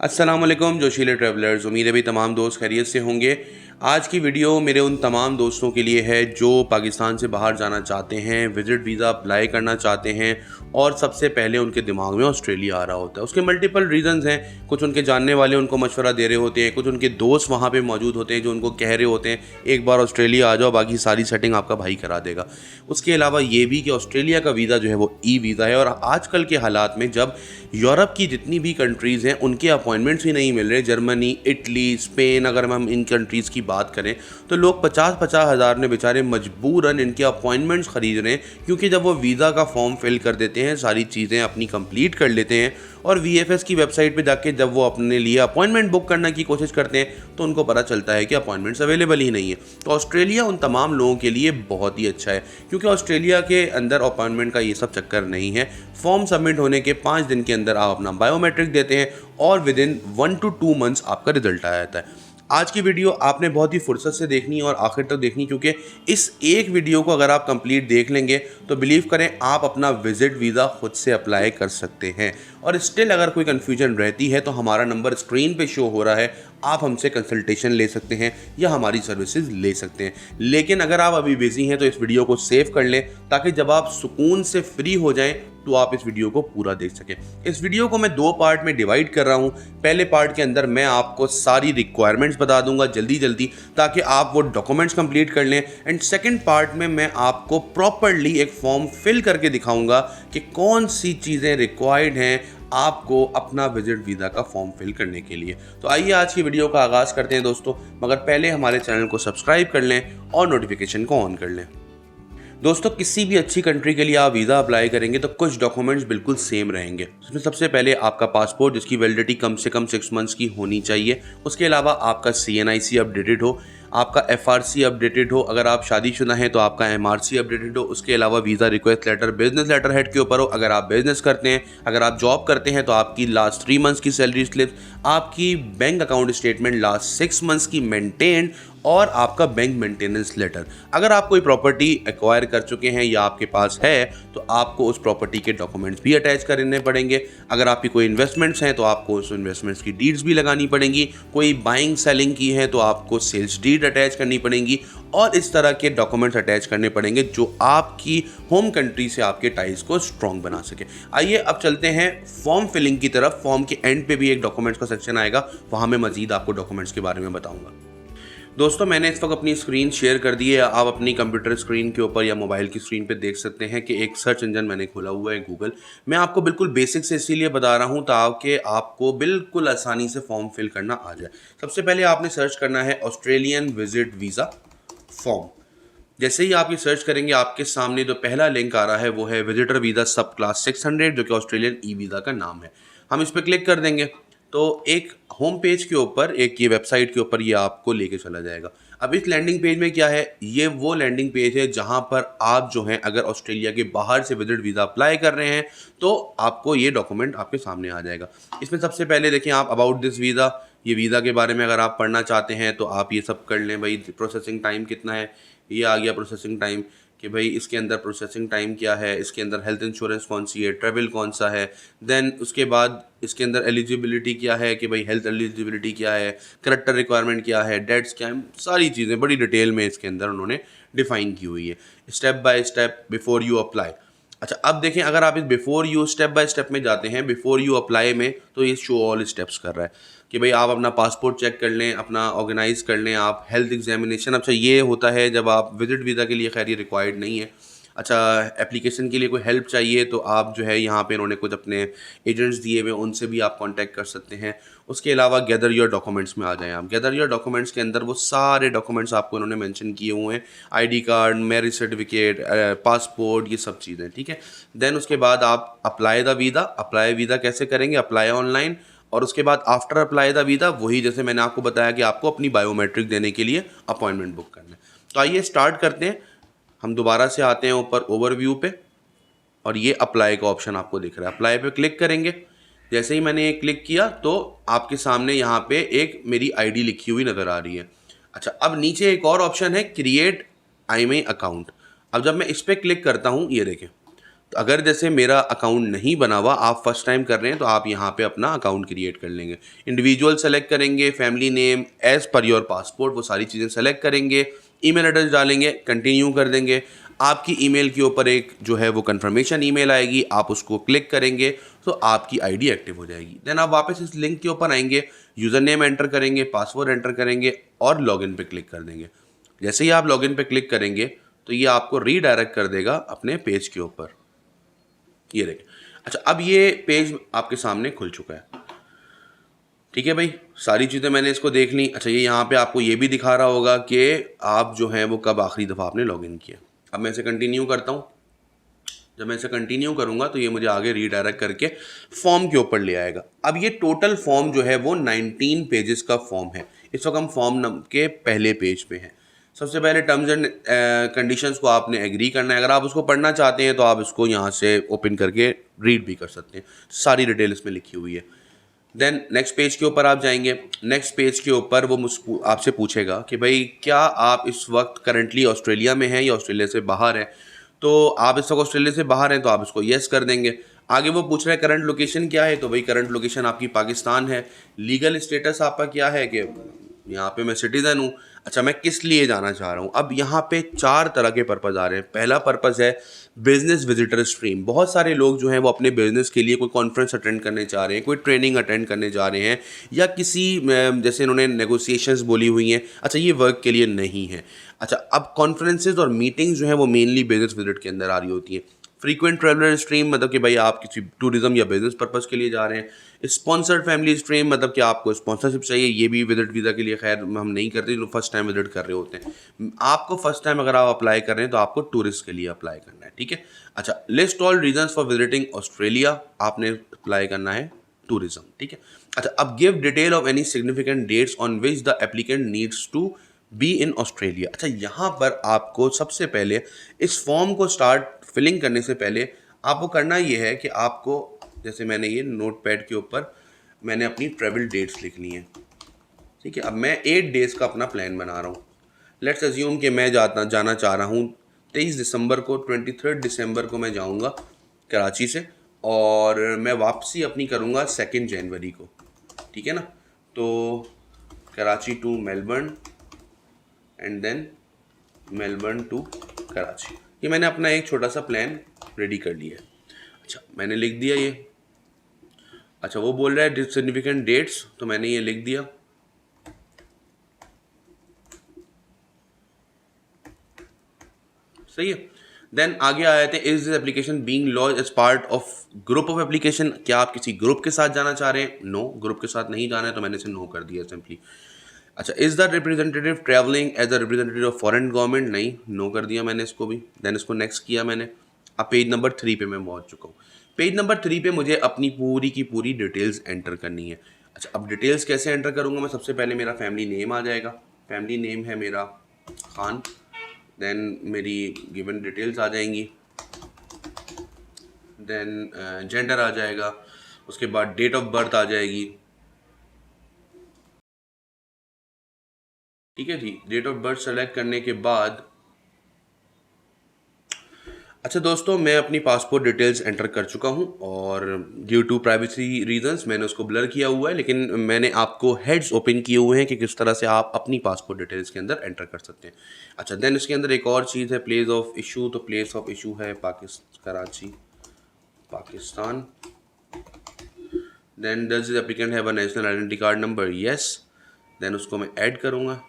अस्सलाम वालेकुम जोशीले ट्रैवलर्स। उम्मीद है भी तमाम दोस्त खैरियत से होंगे। आज की वीडियो मेरे उन तमाम दोस्तों के लिए है जो पाकिस्तान से बाहर जाना चाहते हैं, विज़िट वीज़ा अप्लाई करना चाहते हैं और सबसे पहले उनके दिमाग में ऑस्ट्रेलिया आ रहा होता है। उसके मल्टीपल रीज़न्स हैं। कुछ उनके जानने वाले उनको मशवरा दे रहे होते हैं, कुछ उनके दोस्त वहाँ पे मौजूद होते हैं जो उनको कह रहे होते हैं एक बार ऑस्ट्रेलिया आ जाओ, बाकी सारी सेटिंग आपका भाई करा देगा। उसके अलावा ये भी कि ऑस्ट्रेलिया का वीज़ा जो है वो ई वीज़ा है और आजकल के हालात में जब यूरोप की जितनी भी कंट्रीज़ हैं उनके अपॉइंटमेंट्स ही नहीं मिल रहे, जर्मनी, इटली, स्पेन, अगर हम इन कंट्रीज़ की बात करें तो लोग 50-50 हज़ार में बेचारे मजबूरन इनके अपॉइंटमेंट्स ख़रीद रहे हैं, क्योंकि जब वो वीज़ा का फॉर्म फिल कर देते हैं, सारी चीज़ें अपनी कंप्लीट कर लेते हैं और VFS की वेबसाइट पे जाके जब वो अपने लिए अपॉइंटमेंट बुक करने की कोशिश करते हैं तो उनको पता चलता है कि अपॉइंटमेंट्स अवेलेबल ही नहीं है। तो ऑस्ट्रेलिया उन तमाम लोगों के लिए बहुत ही अच्छा है, क्योंकि ऑस्ट्रेलिया के अंदर अपॉइंटमेंट का ये सब चक्कर नहीं है। फॉर्म सबमिट होने के 5 दिन के अंदर आप अपना बायोमेट्रिक देते हैं और विद इन 1 to 2 मंथ्स आपका रिजल्ट आ जाता है। आज की वीडियो आपने बहुत ही फुर्सत से देखनी है और आखिर तक देखनी, क्योंकि इस एक वीडियो को अगर आप कंप्लीट देख लेंगे तो बिलीव करें आप अपना विजिट वीज़ा खुद से अप्लाई कर सकते हैं। और स्टिल अगर कोई कन्फ्यूजन रहती है तो हमारा नंबर स्क्रीन पे शो हो रहा है, आप हमसे कंसल्टेशन ले सकते हैं या हमारी सर्विसेज ले सकते हैं। लेकिन अगर आप अभी बिजी हैं तो इस वीडियो को सेव कर लें, ताकि जब आप सुकून से फ्री हो जाएं तो आप इस वीडियो को पूरा देख सकें। इस वीडियो को मैं 2 पार्ट में डिवाइड कर रहा हूं। पहले पार्ट के अंदर मैं आपको सारी रिक्वायरमेंट्स बता दूंगा जल्दी ताकि आप वो डॉक्यूमेंट्स कंप्लीट कर लें, एंड सेकंड पार्ट में मैं आपको प्रॉपरली एक फॉर्म फिल करके दिखाऊंगा कि कौन सी चीज़ें रिक्वायर्ड हैं आपको अपना विजिट वीज़ा का फॉर्म फिल करने के लिए। तो आइए आज की वीडियो का आगाज़ करते हैं दोस्तों, मगर पहले हमारे चैनल को सब्सक्राइब कर लें और नोटिफिकेशन को ऑन कर लें। दोस्तों, किसी भी अच्छी कंट्री के लिए आप वीज़ा अप्लाई करेंगे तो कुछ डॉक्यूमेंट्स बिल्कुल सेम रहेंगे। इसमें सबसे पहले आपका पासपोर्ट, जिसकी वैलिडिटी कम से कम 6 मंथ्स की होनी चाहिए। उसके अलावा आपका CNIC अपडेटेड हो, आपका FRC अपडेटेड हो, अगर आप शादीशुदा हैं तो आपका MRC अपडेटेड हो। उसके अलावा visa request letter business letter head के ऊपर हो, अगर आप बिजनेस करते हैं। अगर आप जॉब करते हैं तो आपकी लास्ट 3 मंथ्स की सैलरी स्लिप, आपकी bank account statement last 6 months की मेंटेन और आपका बैंक मेंटेनेंस लेटर। अगर आप कोई प्रॉपर्टी एक्वायर कर चुके हैं या आपके पास है तो आपको उस प्रॉपर्टी के डॉक्यूमेंट्स भी अटैच करने पड़ेंगे। अगर आपकी कोई इन्वेस्टमेंट्स हैं तो आपको उस इन्वेस्टमेंट्स की डीड्स भी लगानी पड़ेंगी। कोई बाइंग सेलिंग की है तो आपको सेल्स डीड अटैच करनी पड़ेंगी और इस तरह के डॉक्यूमेंट्स अटैच करने पड़ेंगे जो आपकी होम कंट्री से आपके टाइज को स्ट्रॉन्ग बना सके। आइए अब चलते हैं फॉर्म फिलिंग की तरफ। फॉर्म के एंड पे भी एक डॉक्यूमेंट्स का सेक्शन आएगा, वहाँ मैं मजीद आपको डॉक्यूमेंट्स के बारे में बताऊँगा। दोस्तों, मैंने इस वक्त अपनी स्क्रीन शेयर कर दी है। आप अपनी कंप्यूटर स्क्रीन के ऊपर या मोबाइल की स्क्रीन पे देख सकते हैं कि एक सर्च इंजन मैंने खोला हुआ है, गूगल। मैं आपको बिल्कुल बेसिक से इसीलिए बता रहा हूँ ताकि आपको बिल्कुल आसानी से फॉर्म फिल करना आ जाए। सबसे पहले आपने सर्च करना है ऑस्ट्रेलियन विजिट वीज़ा फॉर्म। जैसे ही आप ये सर्च करेंगे आपके सामने जो पहला लिंक आ रहा है वो है विजिटर वीज़ा सब क्लास 600, जो कि ऑस्ट्रेलियन ई वीज़ा का नाम है। हम इस पर क्लिक कर देंगे तो एक होम पेज के ऊपर, एक ये वेबसाइट के ऊपर ये आपको लेके चला जाएगा। अब इस लैंडिंग पेज में क्या है, ये वो लैंडिंग पेज है जहां पर आप जो हैं अगर ऑस्ट्रेलिया के बाहर से विजिट वीज़ा अप्लाई कर रहे हैं तो आपको ये डॉक्यूमेंट आपके सामने आ जाएगा। इसमें सबसे पहले देखें आप अबाउट दिस वीज़ा, ये वीज़ा के बारे में अगर आप पढ़ना चाहते हैं तो आप ये सब कर लें। भाई प्रोसेसिंग टाइम कितना है, ये आ गया प्रोसेसिंग टाइम कि भाई इसके अंदर प्रोसेसिंग टाइम क्या है, इसके अंदर हेल्थ इंश्योरेंस कौन सी है, ट्रैवल कौन सा है, देन उसके बाद इसके अंदर एलिजिबिलिटी क्या है कि भाई हेल्थ एलिजिबिलिटी क्या है, करेक्टर रिक्वायरमेंट क्या है, डेट्स क्या है, सारी चीज़ें बड़ी डिटेल में इसके अंदर उन्होंने डिफ़ाइन की हुई है step by step before you apply. अच्छा, अब देखें अगर आप इस before you step by step में जाते हैं, बिफोर यू अप्लाई में, तो ये शो ऑल स्टेप्स कर रहा है कि भाई आप अपना पासपोर्ट चेक कर लें, अपना ऑर्गेनाइज कर लें, आप हेल्थ एग्जामिनेशन। अच्छा, ये होता है जब आप विजिट वीज़ा के लिए, खैर ये रिक्वायर्ड नहीं है। अच्छा, एप्लीकेशन के लिए कोई हेल्प चाहिए तो आप जो है यहाँ पे इन्होंने कुछ अपने एजेंट्स दिए हुए, उनसे भी आप कांटेक्ट कर सकते हैं। उसके अलावा गैदर योर डॉक्यूमेंट्स में आ जाएं आप। गैदर योर डॉक्यूमेंट्स के अंदर वो सारे डॉक्यूमेंट्स आपको इन्होंने मेंशन किए हुए हैं, ID card, marriage certificate, passport, ये सब चीज़ें, ठीक है। देन उसके बाद आप apply the visa. Apply visa कैसे करेंगे, अप्लाई ऑनलाइन। और उसके बाद आफ्टर अप्लाई द वीज़ा, वही जैसे मैंने आपको बताया कि आपको अपनी बायोमेट्रिक देने के लिए अपॉइंटमेंट बुक करना है। तो आइए स्टार्ट करते हैं। हम दोबारा से आते हैं ऊपर ओवरव्यू पे और ये अप्लाई का ऑप्शन आपको दिख रहा है। अप्लाई पे क्लिक करेंगे। जैसे ही मैंने ये क्लिक किया तो आपके सामने यहाँ पे एक मेरी ID लिखी हुई नज़र आ रही है। अच्छा, अब नीचे एक और ऑप्शन है क्रिएट IMEI अकाउंट। अब जब मैं इस पर क्लिक करता हूँ, ये देखें, अगर जैसे मेरा अकाउंट नहीं बना हुआ, आप फर्स्ट टाइम कर रहे हैं, तो आप यहाँ पे अपना अकाउंट क्रिएट कर लेंगे। इंडिविजुअल सेलेक्ट करेंगे, family name as per your passport, वो सारी चीज़ें सेलेक्ट करेंगे, ईमेल एड्रेस डालेंगे, कंटिन्यू कर देंगे। आपकी ईमेल के ऊपर एक जो है वो कंफर्मेशन ईमेल आएगी, आप उसको क्लिक करेंगे तो आपकी आईडी एक्टिव हो जाएगी। देन आप वापस इस लिंक के ऊपर आएंगे, यूज़र नेम एंटर करेंगे, पासवर्ड एंटर करेंगे और लॉगिन पे क्लिक कर देंगे। जैसे ही आप लॉगिन पे क्लिक करेंगे तो ये आपको रीडायरेक्ट कर देगा अपने पेज के ऊपर। ये देखिए। अच्छा, अब ये पेज आपके सामने खुल चुका है। ठीक है भाई, सारी चीज़ें मैंने इसको देख ली। अच्छा, ये यहाँ पे आपको ये भी दिखा रहा होगा कि आप जो है वो कब आखिरी दफ़ा आपने लॉगिन किया। अब मैं इसे कंटिन्यू करता हूँ। जब मैं इसे कंटिन्यू करूँगा तो ये मुझे आगे रीडायरेक्ट करके फॉर्म के ऊपर ले आएगा। अब ये टोटल फॉर्म जो है वो 19 पेजेस का फॉर्म है। इस वक्त हम फॉर्म के पहले पेज पे हैं। सबसे पहले टर्म्स एंड कंडीशंस को आपने एग्री करना है। अगर आप उसको पढ़ना चाहते हैं तो आप इसको यहाँ से ओपन करके रीड भी कर सकते हैं, सारी डिटेल इसमें लिखी हुई है। देन नेक्स्ट पेज के ऊपर आप जाएंगे। नेक्स्ट पेज के ऊपर वो आपसे पूछेगा कि भाई क्या आप इस वक्त करंटली ऑस्ट्रेलिया में हैं या ऑस्ट्रेलिया से बाहर हैं। तो आप इस वक्त ऑस्ट्रेलिया से बाहर हैं तो आप इसको येस कर देंगे। आगे वो पूछ रहा है करंट लोकेशन क्या है, तो भाई करंट लोकेशन आपकी पाकिस्तान है। लीगल स्टेटस आपका क्या है कि यहाँ पे मैं सिटीज़न हूँ। अच्छा, मैं किस लिए जाना चाह रहा हूँ। अब यहाँ पे 4 तरह के पर्पज़ आ रहे हैं। पहला पर्पज़ है बिजनेस विजिटर स्ट्रीम। बहुत सारे लोग जो हैं वो अपने बिजनेस के लिए कोई कॉन्फ्रेंस अटेंड करने जा रहे हैं, कोई ट्रेनिंग अटेंड करने जा रहे हैं, या किसी जैसे इन्होंने नेगोशिएशंस बोली हुई हैं। अच्छा, ये वर्क के लिए नहीं है। अच्छा, अब कॉन्फ्रेंसेज और मीटिंग्स जो हैं वो मेनली बिजनेस विजिट के अंदर आ रही होती हैं। फ्रीक्वेंट ट्रैवलर स्ट्रीम मतलब कि भाई आप किसी टूरिज्म या बिजनेस पर्पज़ के लिए जा रहे हैं। स्पॉन्सर्ड फैमिली स्ट्रीम मतलब कि आपको स्पॉन्सरशिप चाहिए, ये भी विजिट वीज़ा के लिए खैर हम नहीं करते, जो फर्स्ट टाइम विजिट कर रहे होते हैं। आपको फर्स्ट टाइम अगर आप अप्लाई कर रहे हैं तो आपको टूरिस्ट के लिए अप्लाई करना है। ठीक है। अच्छा, list all reasons for visiting Australia, आपने अप्लाई करना है टूरिज्म। ठीक है। अच्छा, अब give detail of any significant dates on which the applicant needs to be in Australia. अच्छा, यहाँ पर आपको सबसे पहले इस फॉर्म को स्टार्ट फिलिंग करने से पहले आपको करना ये है कि आपको, जैसे मैंने ये नोट पैड के ऊपर मैंने अपनी ट्रैवल डेट्स लिख ली हैं। ठीक है। अब मैं 8 डेज़ का अपना प्लान बना रहा हूँ। लेट्स अज्यूम कि मैं जाना चाह रहा हूँ 23 दिसंबर को, 23 दिसंबर को मैं जाऊँगा कराची से, और मैं वापसी अपनी करूँगा 2 जनवरी को। ठीक है ना। तो Karachi to Melbourne and then Melbourne to Karachi, ये मैंने अपना एक छोटा सा प्लान रेडी कर लिया है। अच्छा, मैंने लिख दिया ये। अच्छा, वो बोल रहा है सिग्निफिकेंट डेट्स, तो मैंने ये लिख दिया। सही है। देन आगे आए थे, is this application being launched as part of group of application, क्या आप किसी ग्रुप के साथ जाना चाह रहे हैं। नो, ग्रुप के साथ नहीं जाना है, तो मैंने इसे नो कर दिया सिंपली। अच्छा, is the representative travelling as a representative of foreign government, नहीं, नो कर दिया मैंने इसको भी। देन इसको नेक्स्ट किया मैंने। अब पेज नंबर 3 पे मैं पहुंच चुका हूँ। पेज नंबर 3 पे मुझे अपनी पूरी की पूरी डिटेल्स एंटर करनी है। अच्छा, अब डिटेल्स कैसे एंटर करूँगा मैं, सबसे पहले मेरा फैमिली नेम आ जाएगा। फैमिली नेम है मेरा खान। देन मेरी गिवन डिटेल्स आ जाएंगी। देन जेंडर आ जाएगा। उसके बाद डेट ऑफ बर्थ आ जाएगी। ठीक है जी। डेट ऑफ बर्थ सेलेक्ट करने के बाद, अच्छा दोस्तों, मैं अपनी पासपोर्ट डिटेल्स एंटर कर चुका हूं, और ड्यू टू प्राइवेसी रीजंस मैंने उसको ब्लर किया हुआ है, लेकिन मैंने आपको हेड्स ओपन किए हुए हैं कि किस तरह से आप अपनी पासपोर्ट डिटेल्स के अंदर एंटर कर सकते हैं। अच्छा, देन इसके अंदर एक और चीज़ है, प्लेस ऑफ इशू। तो प्लेस ऑफ इशू है Karachi, Pakistan. Then does this applicant have a national identity card number, yes. Then उसको मैं ऐड करूँगा।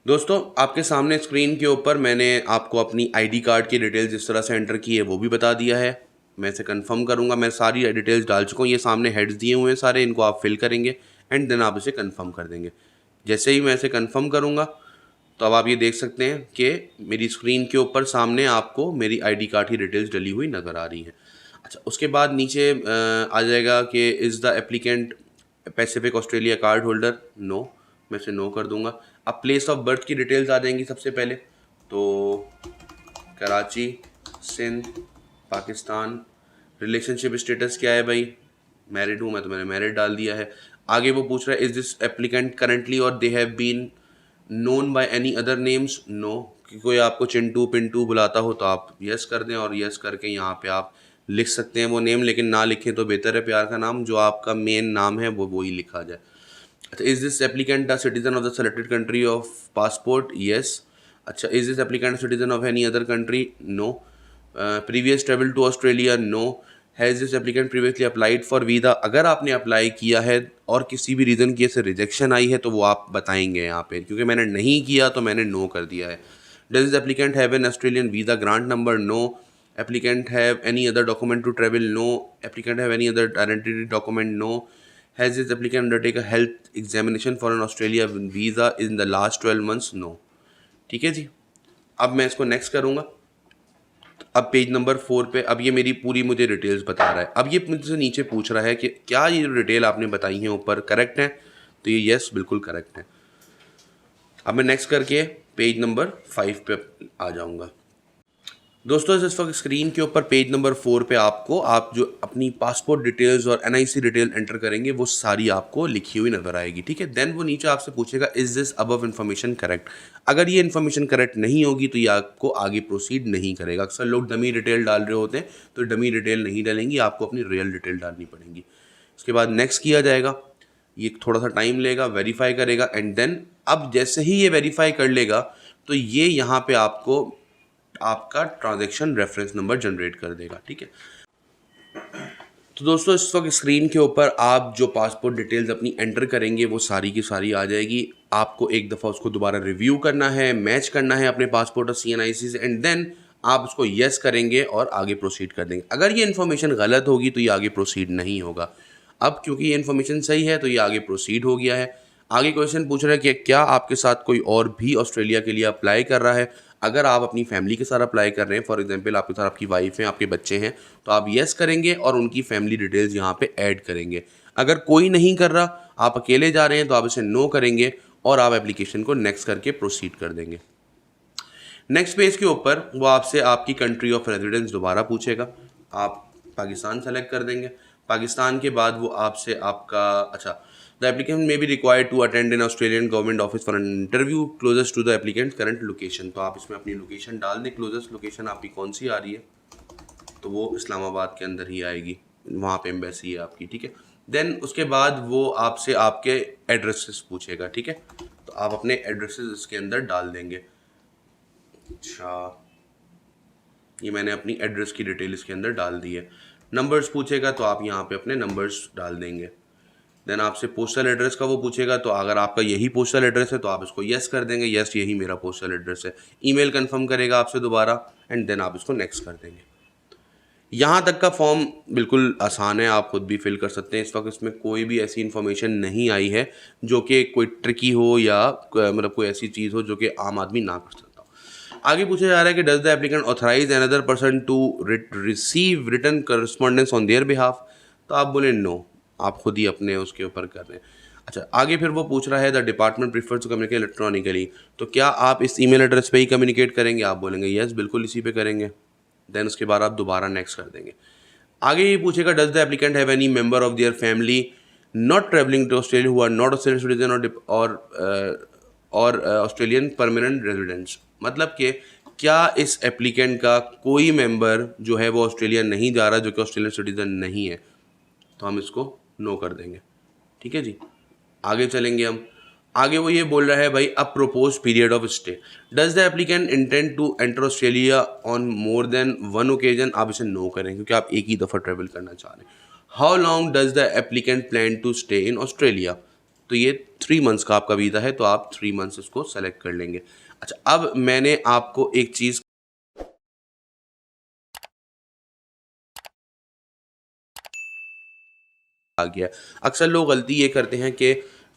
दोस्तों, आपके सामने स्क्रीन के ऊपर मैंने आपको अपनी आईडी कार्ड की डिटेल्स जिस तरह से एंटर की है वो भी बता दिया है। मैं इसे कंफर्म करूंगा। मैं सारी डिटेल्स डाल चुका हूँ। ये सामने हेड्स दिए हुए हैं सारे, इनको आप फिल करेंगे एंड देन आप इसे कंफर्म कर देंगे। जैसे ही मैं इसे कंफर्म करूँगा तो अब आप ये देख सकते हैं कि मेरी स्क्रीन के ऊपर सामने आपको मेरी आईडी कार्ड की डिटेल्स डली हुई नज़र आ रही हैं। अच्छा, उसके बाद नीचे आ जाएगा कि is the applicant Pacific Australia card holder, no, मैं इसे नो कर दूंगा। अब प्लेस ऑफ बर्थ की डिटेल्स आ जाएंगी सबसे पहले। तो कराची, सिंध, पाकिस्तान। रिलेशनशिप स्टेटस क्या है भाई, मैरिड हूँ मैं, तो मैंने मैरिड डाल दिया है। आगे वो पूछ रहा है इज दिस एप्लीकेंट करंटली और they have been known by any other names, no, कि कोई आपको चिंटू पिंटू बुलाता हो तो आप यस कर दें और यस करके यहाँ पे आप लिख सकते हैं वो नेम, लेकिन ना लिखें तो बेहतर है। प्यार का नाम जो आपका मेन नाम है वो वही लिखा जाए। अच्छा, is this applicant a citizen of the selected country of passport? Yes. अच्छा, is this applicant citizen of any other country? No. Previous travel to Australia? No. Has this applicant previously applied for visa? अगर आपने apply किया है और किसी भी reason की ऐसे रिजेक्शन आई है तो वो आप बताएंगे यहाँ पे, क्योंकि मैंने नहीं किया तो मैंने नो कर दिया है। Does this applicant have an Australian visa grant number? No. Applicant have any other document to travel? No. Applicant have any other identity document? No. Has this applicant undertake a health examination for an Australia visa in the last 12 months? No. ठीक है जी। अब मैं इसको next करूँगा। अब page number 4 पे अब ये मेरी पूरी मुझे डिटेल्स बता रहा है। अब ये मुझसे नीचे पूछ रहा है कि क्या ये जो डिटेल आपने बताई है ऊपर करेक्ट है? तो ये यस बिल्कुल करेक्ट है। अब मैं नेक्स्ट करके पेज नंबर 5 पे आ जाऊँगा। दोस्तों इस वक्त स्क्रीन के ऊपर पेज नंबर 4 पे आपको आप जो अपनी पासपोर्ट डिटेल्स और NIC डिटेल एंटर करेंगे वो सारी आपको लिखी हुई नज़र आएगी। ठीक है, देन वो नीचे आपसे पूछेगा is this above information correct. अगर ये इन्फॉर्मेशन करेक्ट नहीं होगी तो ये आपको आगे प्रोसीड नहीं करेगा। अक्सर लोग डमी डिटेल डाल रहे होते हैं तो डमी डिटेल नहीं डालेंगी, आपको अपनी रियल डिटेल डालनी पड़ेगी। उसके बाद नेक्स्ट किया जाएगा, ये थोड़ा सा टाइम लेगा, वेरीफाई करेगा एंड देन अब जैसे ही ये वेरीफाई कर लेगा तो ये यहाँ पे आपको आपका ट्रांजैक्शन रेफरेंस नंबर जनरेट कर देगा। ठीक है, तो दोस्तों इस वक्त स्क्रीन के ऊपर आप जो पासपोर्ट डिटेल्स अपनी एंटर करेंगे वो सारी की सारी आ जाएगी। आपको एक दफ़ा उसको दोबारा रिव्यू करना है, मैच करना है अपने पासपोर्ट और CNIC से एंड देन आप उसको यस करेंगे और आगे प्रोसीड कर देंगे। अगर ये इन्फॉर्मेशन गलत होगी तो ये आगे प्रोसीड नहीं होगा। अब क्योंकि ये इन्फॉर्मेशन सही है तो ये आगे प्रोसीड हो गया है। आगे क्वेश्चन पूछ रहा है कि क्या आपके साथ कोई और भी ऑस्ट्रेलिया के लिए अप्लाई कर रहा है? अगर आप अपनी फैमिली के साथ अप्लाई कर रहे हैं, फॉर एग्जांपल आपके साथ आपकी वाइफ है, आपके बच्चे हैं, तो आप यस करेंगे और उनकी फैमिली डिटेल्स यहाँ पे ऐड करेंगे। अगर कोई नहीं कर रहा, आप अकेले जा रहे हैं तो आप इसे नो करेंगे और आप एप्लीकेशन को नेक्स्ट करके प्रोसीड कर देंगे। नेक्स्ट पेज के ऊपर वो आपसे आपकी कंट्री ऑफ रेजिडेंस दोबारा पूछेगा। आप पाकिस्तान सेलेक्ट कर देंगे। पाकिस्तान के बाद वो आपसे आपका the applicant may be required to attend in Australian government office for an interview closest to the applicant current location. तो आप इसमें अपनी लोकेशन डाल दें, क्लोजेस्ट लोकेशन आपकी कौन सी आ रही है, तो वो इस्लामाबाद के अंदर ही आएगी, वहाँ पे एम्बेसी है आपकी। ठीक है, देन उसके बाद वो आपसे आपके एड्रेसेस पूछेगा। ठीक है, तो आप अपने एड्रेसेस इसके अंदर डाल देंगे। अच्छा, ये मैंने अपनी एड्रेस की डिटेल इसके अंदर डाल दी है। नंबर्स पूछेगा तो आप यहाँ पे अपने नंबर्स डाल देंगे। देन आपसे पोस्टल एड्रेस का वो पूछेगा, तो अगर आपका यही पोस्टल एड्रेस है तो आप इसको यस कर देंगे, यस यही मेरा पोस्टल एड्रेस है। ईमेल कंफर्म करेगा आपसे दोबारा एंड देन आप इसको नेक्स्ट कर देंगे। यहाँ तक का फॉर्म बिल्कुल आसान है, आप खुद भी फिल कर सकते हैं। इस वक्त इसमें कोई भी ऐसी इन्फॉर्मेशन नहीं आई है जो कि कोई ट्रिकी हो या मतलब कोई ऐसी चीज़ हो जो कि आम आदमी ना कर सकता हो। आगे पूछा जा रहा है कि does the applicant authorise another person to receive written correspondence on their behalf? तो आप बोले नो, आप खुद ही अपने उसके ऊपर कर रहे हैं। अच्छा, आगे फिर वो पूछ रहा है the department prefers to communicate electronically, तो क्या आप इस ईमेल एड्रेस पे ही कम्युनिकेट करेंगे? आप बोलेंगे यस बिल्कुल इसी पे करेंगे। देन उसके बाद आप दोबारा नेक्स्ट कर देंगे। आगे ये पूछेगा does the applicant have any member of their family not travelling to Australia who are not Australian citizen और ऑस्ट्रेलियन परमानेंट रेजिडेंट्स, मतलब कि क्या इस एप्लीकेंट का कोई मेंबर जो है वो ऑस्ट्रेलिया नहीं जा रहा जो कि ऑस्ट्रेलियन सिटीजन नहीं है, तो हम इसको नो कर देंगे। ठीक है जी, आगे चलेंगे हम। आगे वो ये बोल रहा है भाई अब propose period of stay, does the applicant intend to enter Australia on more than one occasion? आप इसे नो करें क्योंकि आप एक ही दफ़ा ट्रेवल करना चाह रहे हैं। How long does the applicant plan to stay in Australia? तो ये 3 months का आपका वीज़ा है तो आप 3 months इसको सेलेक्ट कर लेंगे। अच्छा, अब मैंने आपको एक चीज़ आ गया। अक्सर लोग गलती ये करते हैं कि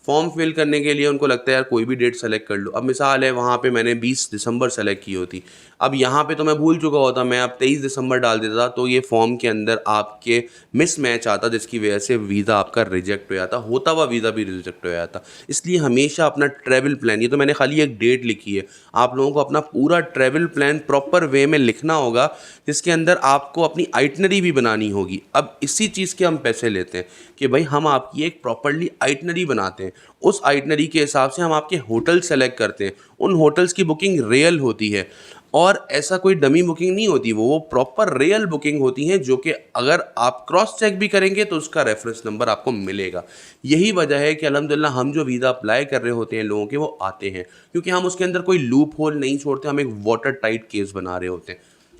फॉर्म फिल करने के लिए उनको लगता है यार कोई भी डेट सेलेक्ट कर लो। अब मिसाल है वहाँ पे मैंने 20 दिसंबर सेलेक्ट की होती, अब यहाँ पे तो मैं भूल चुका होता, मैं अब 23 दिसंबर डाल देता तो ये फॉर्म के अंदर आपके मिस मैच आता जिसकी वजह से वीज़ा आपका रिजेक्ट हो जाता, होता हुआ वीज़ा भी रिजेक्ट हो जाता। इसलिए हमेशा अपना ट्रैवल प्लान, ये तो मैंने खाली एक डेट लिखी है, आप लोगों को अपना पूरा ट्रैवल प्लान प्रॉपर वे में लिखना होगा जिसके अंदर आपको अपनी आइटनरी भी बनानी होगी। अब इसी चीज़ के हम पैसे लेते हैं। कि भाई हम आपकी एक प्रॉपरली आइटनरी बनाते हैं, उस आइटनरी के हिसाब से हम आपके होटल सेलेक्ट करते हैं, उन होटल्स की बुकिंग रियल होती है और ऐसा कोई डमी बुकिंग नहीं होती, वो प्रॉपर रियल बुकिंग होती हैं, जो कि अगर आप क्रॉस चेक भी करेंगे तो उसका रेफरेंस नंबर आपको मिलेगा। यही वजह है कि अल्हम्दुलिल्लाह हम जो वीज़ा अप्लाई कर रहे होते हैं लोगों के, वो आते हैं, क्योंकि हम उसके अंदर कोई लूप होल नहीं छोड़ते, हम एक वाटर टाइट केस बना रहे होते हैं।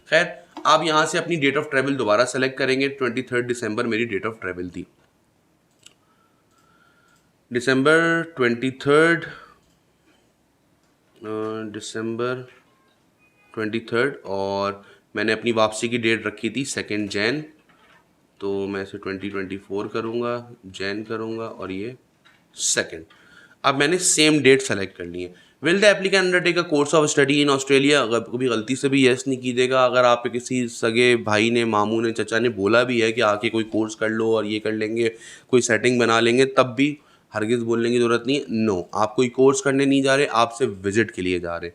खैर, आप यहाँ से अपनी डेट ऑफ ट्रैवल दोबारा सेलेक्ट करेंगे। 23 दिसंबर मेरी डेट ऑफ ट्रैवल थी, दिसंबर 23, और मैंने अपनी वापसी की डेट रखी थी 2 जैन, तो मैं इसे 2024 करूँगा, जैन करूँगा और ये 2। अब मैंने सेम डेट सेलेक्ट कर ली है। Will the applicant undertake a course of study in Australia? अगर कभी गलती से भी येस नहीं कीजिएगा। अगर आप किसी सगे भाई ने, मामू ने, चचा ने बोला भी है कि आके कोई कोर्स कर लो और ये कर लेंगे, कोई सेटिंग बना लेंगे, तब भी हरगिज़ बोलने की ज़रूरत नहीं है। नो, आप कोई कोर्स करने नहीं जा रहे, आप सिर्फ विजिट के लिए जा रहे।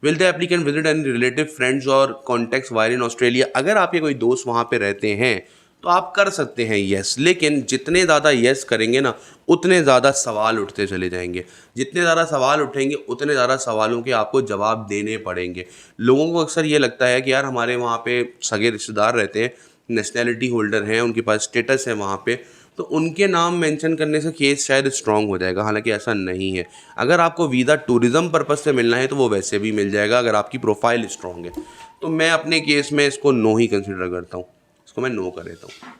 Will the applicant visit any relative friends और कॉन्टैक्ट्स वायर इन ऑस्ट्रेलिया? अगर आपके कोई दोस्त वहाँ पे रहते हैं तो आप कर सकते हैं येस, लेकिन जितने ज़्यादा येस करेंगे ना, उतने ज़्यादा सवाल उठते चले जाएंगे। जितने ज़्यादा सवाल उठेंगे उतने ज़्यादा सवालों के आपको जवाब देने पड़ेंगे। लोगों को अक्सर ये लगता है कि यार हमारे वहाँ पे सगे रिश्तेदार रहते हैं, नेशनैलिटी होल्डर हैं, उनके पास स्टेटस है वहाँ पे, तो उनके नाम मेंशन करने से केस शायद स्ट्रॉन्ग हो जाएगा। हालांकि ऐसा नहीं है। अगर आपको वीज़ा टूरिज़्म पर्पज़ से मिलना है तो वो वैसे भी मिल जाएगा, अगर आपकी प्रोफाइल स्ट्रॉन्ग है। तो मैं अपने केस में इसको नो ही कंसिडर करता हूँ, इसको मैं नो कर देता हूँ।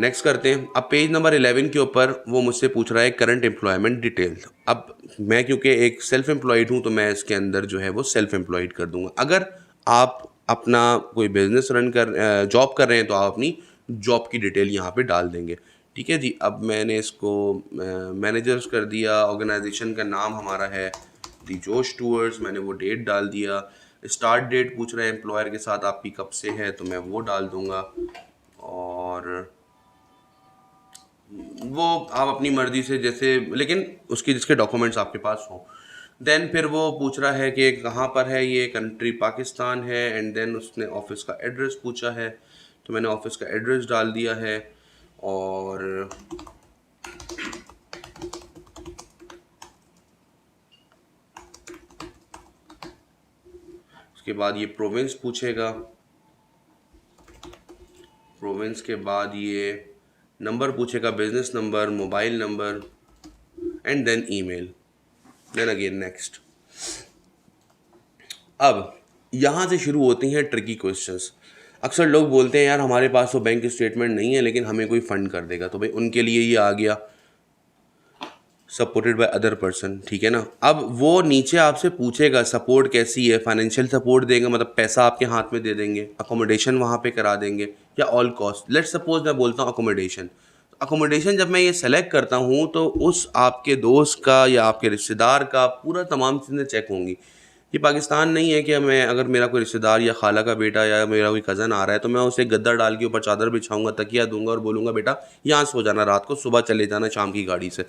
नेक्स्ट करते हैं। अब पेज नंबर 11 के ऊपर वो मुझसे पूछ रहा है करंट एम्प्लॉयमेंट डिटेल। अब मैं क्योंकि एक सेल्फ एम्प्लॉयड हूँ तो मैं इसके अंदर जो है वो सेल्फ एम्प्लॉयड कर दूंगा। अगर आप अपना कोई बिजनेस जॉब कर रहे हैं तो आप अपनी जॉब की डिटेल यहाँ पे डाल देंगे। ठीक है जी। अब मैंने इसको मैनेजर्स कर दिया, ऑर्गेनाइजेशन का नाम हमारा है दी जोश टूअर्स, मैंने वो डेट डाल दिया। स्टार्ट डेट पूछ रहे हैं एम्प्लॉयर के साथ आपकी कब से है, तो मैं वो डाल दूंगा, और वो आप अपनी मर्ज़ी से जैसे, लेकिन उसकी जिसके डॉक्यूमेंट्स आपके पास हों। देन फिर वो पूछ रहा है कि कहाँ पर है, ये कंट्री पाकिस्तान है, एंड देन उसने ऑफिस का एड्रेस पूछा है, तो मैंने ऑफिस का एड्रेस डाल दिया है। और उसके बाद ये प्रोविंस पूछेगा, प्रोविंस के बाद ये नंबर पूछेगा, business number, mobile number, and then email, then again next. अब यहाँ से शुरू होती हैं ट्रिकी क्वेश्चंस। अक्सर लोग बोलते हैं यार हमारे पास तो बैंक स्टेटमेंट नहीं है लेकिन हमें कोई फ़ंड कर देगा, तो भाई उनके लिए ये आ गया सपोर्टेड बाय अदर पर्सन। ठीक है ना। अब वो नीचे आपसे पूछेगा सपोर्ट कैसी है, फाइनेंशियल सपोर्ट देंगे, मतलब पैसा आपके हाथ में दे देंगे, अकोमोडेशन वहाँ पे करा देंगे, या ऑल कॉस्ट। लेट्स सपोज मैं बोलता हूँ अकोमोडेशन। अकोमोडेशन जब मैं ये सेलेक्ट करता हूँ तो उस आपके दोस्त का या आपके रिश्तेदार का पूरा तमाम चीज़ें चेक होंगी। ये पाकिस्तान नहीं है कि मैं, अगर मेरा कोई रिश्तेदार या खाला का बेटा या मेरा कोई कज़न आ रहा है तो मैं उसे गद्दा डाल के ऊपर चादर बिछाऊंगा, तकिया दूंगा और बोलूँगा बेटा यहाँ सो जाना रात को, सुबह चले जाना शाम की गाड़ी से।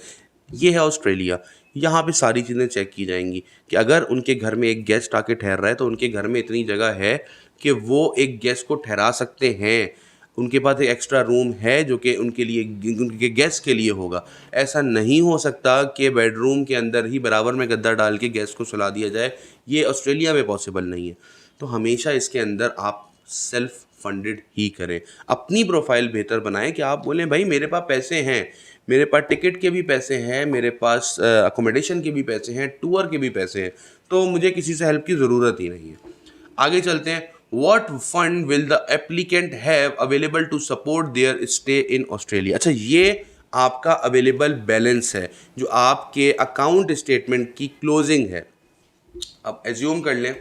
ये है ऑस्ट्रेलिया। यहाँ पे सारी चीज़ें चेक की जाएंगी कि अगर उनके घर में एक गेस्ट आके ठहर रहा है तो उनके घर में इतनी जगह है कि वो एक गेस्ट को ठहरा सकते हैं, उनके पास एक एक्स्ट्रा रूम है जो कि उनके लिए, उनके गेस्ट के लिए होगा। ऐसा नहीं हो सकता कि बेडरूम के अंदर ही बराबर में गद्दा डाल के गेस्ट को सुला दिया जाए, ये ऑस्ट्रेलिया में पॉसिबल नहीं है। तो हमेशा इसके अंदर आप सेल्फ फंडेड ही करें, अपनी प्रोफाइल बेहतर बनाएं कि आप बोलें भाई मेरे पास पैसे हैं, मेरे पास टिकट के भी पैसे हैं, मेरे पास अकोमोडेशन के भी पैसे हैं, टूर के भी पैसे हैं, तो मुझे किसी से हेल्प की ज़रूरत ही नहीं है। आगे चलते हैं। What fund will the applicant have available to support their stay in Australia? अच्छा, ये आपका अवेलेबल बैलेंस है जो आपके अकाउंट स्टेटमेंट की क्लोजिंग है। अब एज्यूम कर लें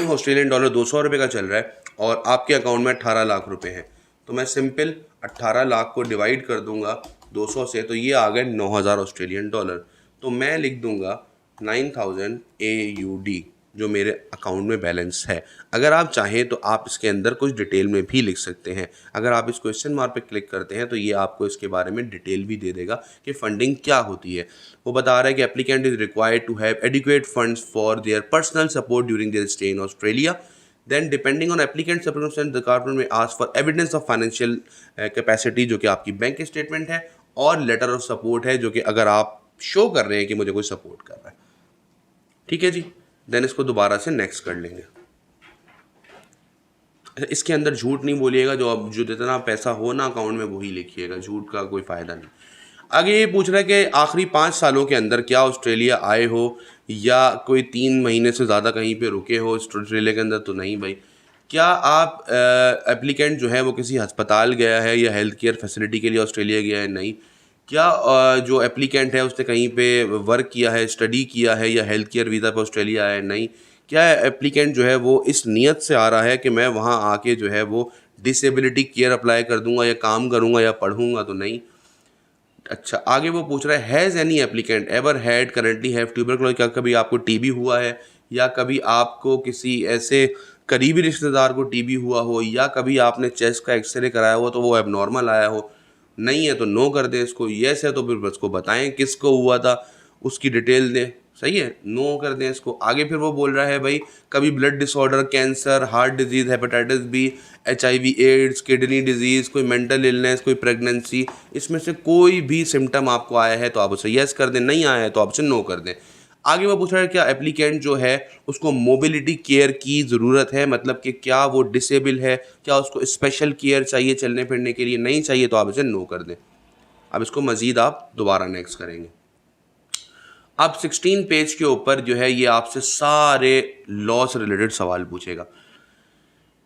ऑस्ट्रेलियन डॉलर 200 रुपये का चल रहा है और आपके अकाउंट में 18 लाख रुपए हैं, तो मैं सिंपल 18 लाख को डिवाइड कर दूंगा 200 से, तो ये आ गए 9000 ऑस्ट्रेलियन डॉलर। तो मैं लिख दूंगा 9000 AUD जो मेरे अकाउंट में बैलेंस है। अगर आप चाहें तो आप इसके अंदर कुछ डिटेल में भी लिख सकते हैं। अगर आप इस क्वेश्चन मार्क पे क्लिक करते हैं तो ये आपको इसके बारे में डिटेल भी दे देगा कि फंडिंग क्या होती है। वो बता रहा है कि applicant is required to have adequate funds for their personal support during their stay in Australia. Then depending on applicant circumstances the government may ask for evidence of financial capacity, जो कि आपकी बैंक स्टेटमेंट है, और letter of support है, जो कि अगर आप शो कर रहे हैं कि मुझे कोई सपोर्ट कर रहा है। ठीक है जी, देन इसको दोबारा से नेक्स्ट कर लेंगे। इसके अंदर झूठ नहीं बोलिएगा, जो जितना पैसा हो ना अकाउंट में वही लिखिएगा, झूठ का कोई फ़ायदा नहीं। आगे ये पूछ रहा है कि आखिरी 5 सालों के अंदर क्या ऑस्ट्रेलिया आए हो या कोई 3 महीने से ज़्यादा कहीं पे रुके हो ऑस्ट्रेलिया के अंदर, तो नहीं भाई। क्या आप एप्लीकेंट जो है वो किसी अस्पताल गया है या हेल्थ केयर फैसिलिटी के लिए ऑस्ट्रेलिया गया है? नहीं। क्या जो एप्लीकेंट है उसने कहीं पे वर्क किया है, स्टडी किया है या हेल्थ केयर वीज़ा पे ऑस्ट्रेलिया आया है? नहीं। क्या एप्लीकेंट जो है वो इस नियत से आ रहा है कि मैं वहाँ आके जो है वो डिसेबिलिटी केयर अप्लाई कर दूंगा या काम करूंगा या पढ़ूंगा? तो नहीं। अच्छा, आगे वो पूछ रहा है has any applicant ever had currently have tuberculosis, क्या कभी आपको टीबी हुआ है या कभी आपको किसी ऐसे करीबी रिश्तेदार को टीबी हुआ हो या कभी आपने चेस्ट का एक्सरे कराया हो तो वो एबनॉर्मल आया हो? नहीं है तो नो कर दें इसको, येस है तो फिर बस को बताएं किसको हुआ था, उसकी डिटेल दें। सही है, नो कर दें इसको। आगे फिर वो बोल रहा है भाई कभी blood disorder, cancer, heart disease, hepatitis B, HIV AIDS, kidney disease, कोई मेंटल इलनेस, कोई प्रेगनेंसी, इसमें से कोई भी सिम्टम आपको आया है तो आप उसे येस कर दें, नहीं आया है तो आप उसे नो कर दें। आगे वो पूछ रहा है क्या एप्लीकेंट जो है उसको मोबिलिटी केयर की ज़रूरत है, मतलब कि क्या वो डिसेबल है, क्या उसको स्पेशल केयर चाहिए चलने फिरने के लिए? नहीं चाहिए तो आप इसे नो कर दें। अब इसको मज़ीद आप दोबारा नेक्स्ट करेंगे। अब 16 पेज के ऊपर जो है ये आपसे सारे लॉ से रिलेटेड सवाल पूछेगा।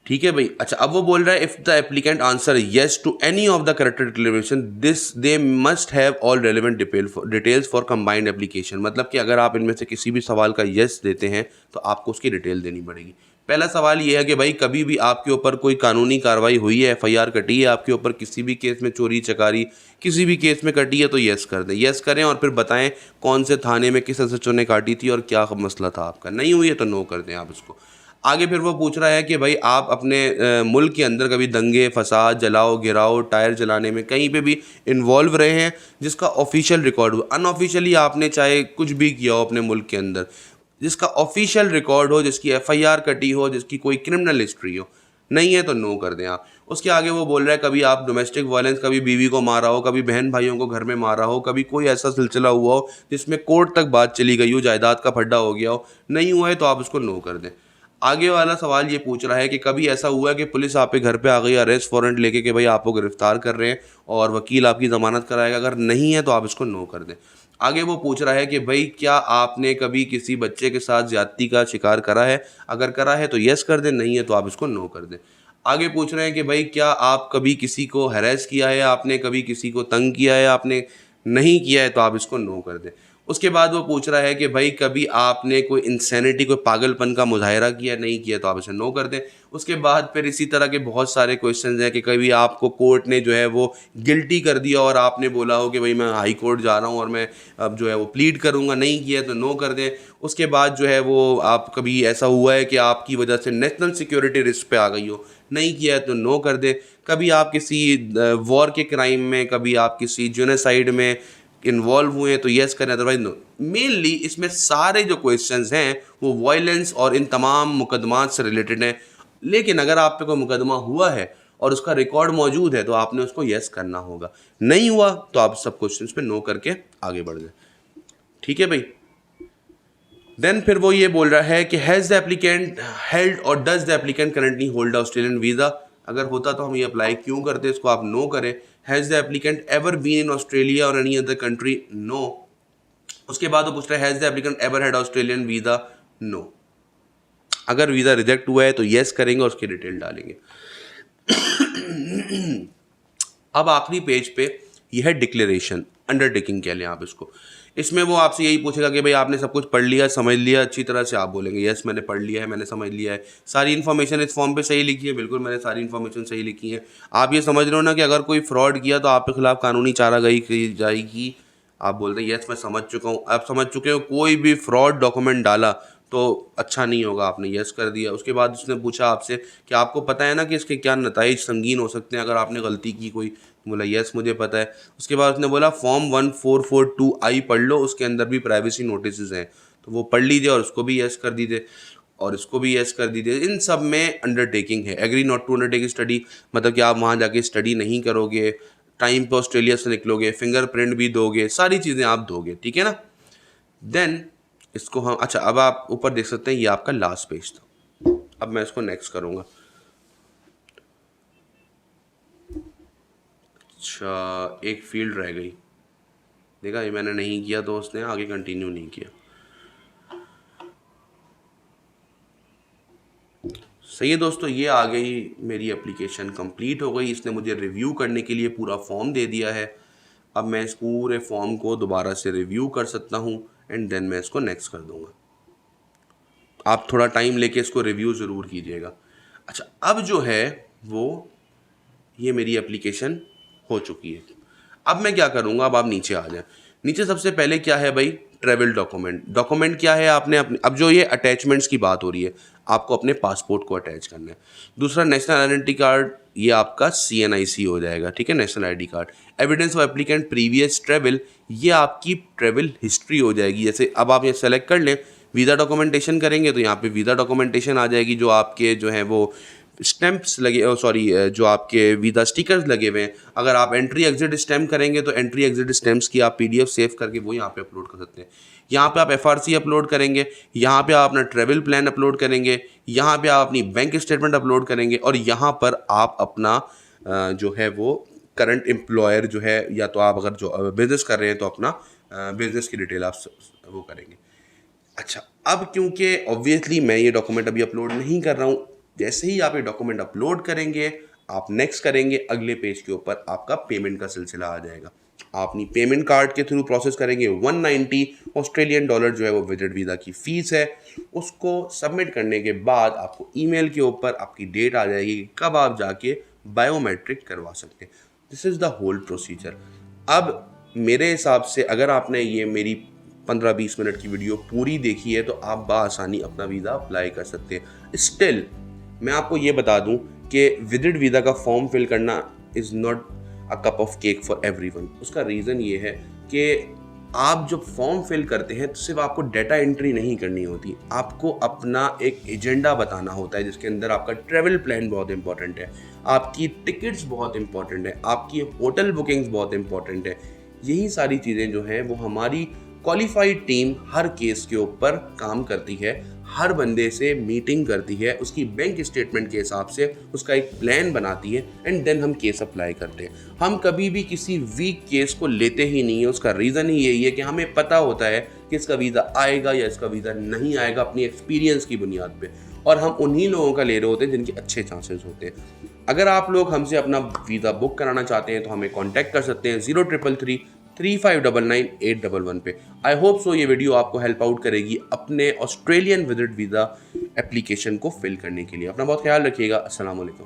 ठीक है भाई। अच्छा, अब वो बोल रहा है if the applicant answer yes to any of the character declaration this they must have all relevant details for combined application, मतलब कि अगर आप इनमें से किसी भी सवाल का येस देते हैं तो आपको उसकी डिटेल देनी पड़ेगी। पहला सवाल ये है कि भाई कभी भी आपके ऊपर कोई कानूनी कार्रवाई हुई है, FIR कटी है आपके ऊपर किसी भी केस में, चोरी चकारी किसी भी केस में कटी है तो येस कर दें। येस करें और फिर बताएं कौन से थाने में किस SHO ने काटी थी और क्या मसला था आपका। नहीं हुई है तो नो कर दें आप इसको। आगे फिर वो पूछ रहा है कि भाई आप अपने मुल्क के अंदर कभी दंगे फसाद, जलाओ गिराओ, टायर जलाने में कहीं पे भी इन्वॉल्व रहे हैं जिसका ऑफिशियल रिकॉर्ड हो? अनऑफिशियली आपने चाहे कुछ भी किया हो अपने मुल्क के अंदर, जिसका ऑफिशियल रिकॉर्ड हो, जिसकी FIR कटी हो, जिसकी कोई क्रिमिनल हिस्ट्री हो? नहीं है तो नो कर दें आप। उसके आगे वो बोल रहा है कभी आप डोमेस्टिक वायलेंस, कभी बीवी को मारा हो, कभी बहन भाइयों को घर में मारा हो, कभी कोई ऐसा सिलसिला हुआ हो जिसमें कोर्ट तक बात चली गई हो, जायदाद का फड्डा हो गया हो? नहीं हुआ है तो आप उसको नो कर दें। आगे वाला सवाल ये पूछ रहा है कि कभी ऐसा हुआ है कि पुलिस आप पे घर पे आ गई अरेस्ट वारंट लेके कि भाई आपको गिरफ्तार कर रहे हैं और वकील आपकी ज़मानत कराएगा? अगर नहीं है तो आप इसको नो कर दें। आगे वो पूछ रहा है कि भाई क्या आपने कभी किसी बच्चे के साथ ज्यादती का शिकार करा है? अगर करा है तो येस कर दें, नहीं है तो आप इसको नो कर दें। आगे पूछ रहे हैं कि भाई क्या आप कभी किसी को हैरेस किया है, आपने कभी किसी को तंग किया है? आपने नहीं किया है तो आप इसको नो कर दें। उसके बाद वो पूछ रहा है कि भाई कभी आपने कोई इंसैनिटी, कोई पागलपन का मुजाहरा किया? नहीं किया तो आप इसे नो कर दें। उसके बाद फिर इसी तरह के बहुत सारे क्वेश्चंस हैं कि कभी आपको कोर्ट ने जो है वो गिल्टी कर दिया और आपने बोला हो कि भाई मैं हाई कोर्ट जा रहा हूँ और मैं अब जो है वो प्लीड करूँगा, नहीं किया तो नो कर दें। उसके बाद जो है वो आप कभी ऐसा हुआ है कि आपकी वजह से नेशनल सिक्योरिटी रिस्क पे आ गई हो? नहीं किया है तो नो कर दें। कभी आप किसी वॉर के क्राइम में, कभी आप किसी जेनोसाइड में इन्वॉल्व हुए हैं तो येस करें, अदरवाइज नो। मेनली इसमें सारे जो क्वेश्चंस हैं वो वायलेंस और इन तमाम मुकदमात से रिलेटेड हैं। लेकिन अगर आप पे कोई मुकदमा हुआ है और उसका रिकॉर्ड मौजूद है तो आपने उसको येस करना होगा। नहीं हुआ तो आप सब क्वेश्चंस पे नो करके आगे बढ़ जाए। ठीक है भाई। देन फिर वो ये बोल रहा है कि हैज़ द एप्लीकेंट हेल्ड और does the applicant currently hold Australian visa? अगर होता तो हम ये अप्लाई क्यों करते, इसको आप नो करें। Has the applicant ever been in Australia और एनी अदर कंट्री? नो। उसके बाद वो पूछ रहा है has the applicant ever had Australian visa? No. अगर वीज़ा रिजेक्ट हुआ है तो येस करेंगे और उसकी डिटेल डालेंगे। अब आखिरी पेज पे यह है डिक्लेरेशन, अंडरटेकिंग कह लें आप इसको। इसमें वो आपसे यही पूछेगा कि भाई आपने सब कुछ पढ़ लिया, समझ लिया अच्छी तरह से? आप बोलेंगे यस मैंने पढ़ लिया है, मैंने समझ लिया है, सारी इन्फॉर्मेशन इस फॉर्म पे सही लिखी है? बिल्कुल मैंने सारी इन्फॉर्मेशन सही लिखी है। आप ये समझ रहे हो ना कि अगर कोई फ्रॉड किया तो आपके खिलाफ कानूनी चारागाही की जाएगी? आप बोलते हैं यस मैं समझ चुका हूँ। आप समझ चुके हो, कोई भी फ्रॉड डॉक्यूमेंट डाला तो अच्छा नहीं होगा, आपने यस कर दिया। उसके बाद उसने पूछा आपसे कि आपको पता है ना कि इसके क्या नताइज संगीन हो सकते हैं अगर आपने गलती की कोई? बोला यस मुझे पता है। उसके बाद उसने बोला फॉर्म 1442I पढ़ लो, उसके अंदर भी प्राइवेसी नोटिस हैं तो वो पढ़ लीजिए और उसको भी यस कर दीजिए। और इसको भी यस कर दीजिए। इन सब में अंडरटेकिंग है। Agree not to undertake study, मतलब कि आप वहाँ जाके स्टडी नहीं करोगे, टाइम पे ऑस्ट्रेलिया से निकलोगे, फिंगरप्रिंट भी दोगे, सारी चीज़ें आप दोगे, ठीक है ना। देन इसको हम, अच्छा अब आप ऊपर देख सकते हैं ये आपका लास्ट पेज था। अब मैं इसको नेक्स्ट करूँगा। अच्छा एक फील्ड रह गई, देखा ये मैंने नहीं किया तो उसने आगे कंटिन्यू नहीं किया। सही है दोस्तों, ये आ गई मेरी एप्लीकेशन कंप्लीट हो गई। इसने मुझे रिव्यू करने के लिए पूरा फॉर्म दे दिया है। अब मैं इस पूरे फॉर्म को दोबारा से रिव्यू कर सकता हूँ एंड देन मैं इसको नेक्स्ट कर दूँगा। आप थोड़ा टाइम लेके इसको रिव्यू ज़रूर कीजिएगा। अच्छा अब जो है वो ये मेरी एप्लीकेशन हो चुकी है। अब मैं क्या करूँगा, अब आप नीचे आ जाएं। नीचे सबसे पहले क्या है भाई, ट्रैवल डॉक्यूमेंट। डॉक्यूमेंट क्या है, आपने अपने, अब जो ये अटैचमेंट्स की बात हो रही है, आपको अपने पासपोर्ट को अटैच करना है। दूसरा नेशनल आइडेंटिटी कार्ड, ये आपका CNIC हो जाएगा, ठीक है, national ID card. Evidence of applicant previous travel, ये आपकी ट्रैवल हिस्ट्री हो जाएगी। जैसे अब आप ये सेलेक्ट कर लें, वीज़ा डॉक्यूमेंटेशन करेंगे तो यहाँ पे वीज़ा डॉक्यूमेंटेशन आ जाएगी, जो आपके जो है वो स्टैंप्स लगे, सॉरी जो आपके वीज़ा स्टिकर्स लगे हुए हैं। अगर आप एंट्री एग्जिट स्टैम्प करेंगे तो एंट्री एग्जिट स्टैम्प्स की आप PDF सेव करके वो यहाँ पे अपलोड कर सकते हैं। यहाँ पे आप FRC अपलोड करेंगे, यहाँ पे आप अपना ट्रैवल प्लान अपलोड करेंगे, यहाँ पे आप अपनी बैंक स्टेटमेंट अपलोड करेंगे, और यहाँ पर आप अपना जो है वो करंट एम्प्लॉयर जो है, या तो आप अगर जो बिज़नेस कर रहे हैं तो अपना बिज़नेस की डिटेल आप वो करेंगे। अच्छा अब क्योंकि ऑब्वियसली मैं ये डॉक्यूमेंट अभी अपलोड नहीं कर रहा हूँ, जैसे ही आप ये डॉक्यूमेंट अपलोड करेंगे, आप नेक्स्ट करेंगे, अगले पेज के ऊपर आपका पेमेंट का सिलसिला आ जाएगा। आप अपनी पेमेंट कार्ड के थ्रू प्रोसेस करेंगे। 190 ऑस्ट्रेलियन डॉलर जो है वो विजिट वीज़ा की फ़ीस है। उसको सबमिट करने के बाद आपको ईमेल के ऊपर आपकी डेट आ जाएगी कब आप जाके बायोमेट्रिक करवा सकते हैं। This is the whole procedure. अब मेरे हिसाब से अगर आपने ये मेरी 15-20 मिनट की वीडियो पूरी देखी है तो आप बआसानी अपना वीज़ा अप्लाई कर सकते हैं। स्टिल मैं आपको ये बता दूं कि विजिट वीज़ा का फॉर्म फिल करना is not a cup of cake for everyone. उसका रीज़न ये है कि आप जब फॉर्म फिल करते हैं तो सिर्फ आपको डाटा एंट्री नहीं करनी होती, आपको अपना एक एजेंडा बताना होता है, जिसके अंदर आपका ट्रैवल प्लान बहुत इंपॉर्टेंट है, आपकी टिकट्स बहुत इंपॉर्टेंट है, आपकी होटल बुकिंग्स बहुत इंपॉर्टेंट है। यही सारी चीज़ें जो हैं वो हमारी क्वालिफाइड टीम हर केस के ऊपर काम करती है, हर बंदे से मीटिंग करती है, उसकी बैंक स्टेटमेंट के हिसाब से उसका एक प्लान बनाती है एंड देन हम केस अप्लाई करते हैं। हम कभी भी किसी वीक केस को लेते ही नहीं है। उसका रीज़न ही यही है कि हमें पता होता है कि इसका वीज़ा आएगा या इसका वीज़ा नहीं आएगा अपनी एक्सपीरियंस की बुनियाद पे, और हम उन्हीं लोगों का ले रहे होते हैं जिनके अच्छे चांसेस होते हैं। अगर आप लोग हमसे अपना वीज़ा बुक कराना चाहते हैं तो हमें कॉन्टैक्ट कर सकते हैं 0333-3599-811 पे। आई होप सो ये वीडियो आपको हेल्प आउट करेगी अपने ऑस्ट्रेलियन विजिट वीज़ा एप्लीकेशन को फिल करने के लिए। अपना बहुत ख्याल रखिएगा। अस्सलाम वालेकुम।